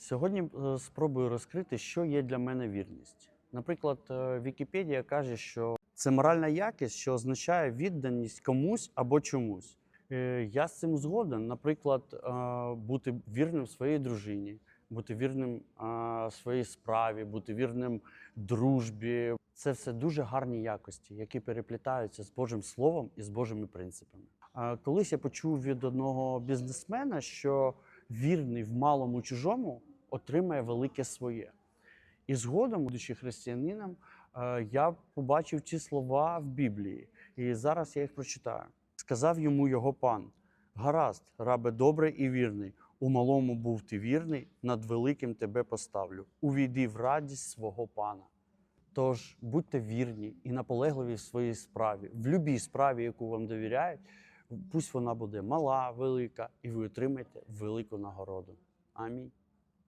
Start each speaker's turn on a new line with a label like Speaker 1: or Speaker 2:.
Speaker 1: Сьогодні спробую розкрити, що є для мене вірність. Наприклад, Вікіпедія каже, що це моральна якість, що означає відданість комусь або чомусь. Я з цим згоден. Наприклад, бути вірним своїй дружині, бути вірним своїй справі, бути вірним дружбі. Це все дуже гарні якості, які переплітаються з Божим Словом і з Божими принципами. Колись я почув від одного бізнесмена, що вірний в малому чужому отримає велике своє. І згодом, будучи християнином, я побачив ці слова в Біблії. І зараз я їх прочитаю. Сказав йому його пан: «Гаразд, рабе добрий і вірний, у малому був ти вірний, над великим тебе поставлю. Увійди в радість свого пана». Тож будьте вірні і наполегливі в своїй справі, в будь-якій справі, яку вам довіряють, пусть вона буде мала, велика, і ви отримаєте велику нагороду. Амінь.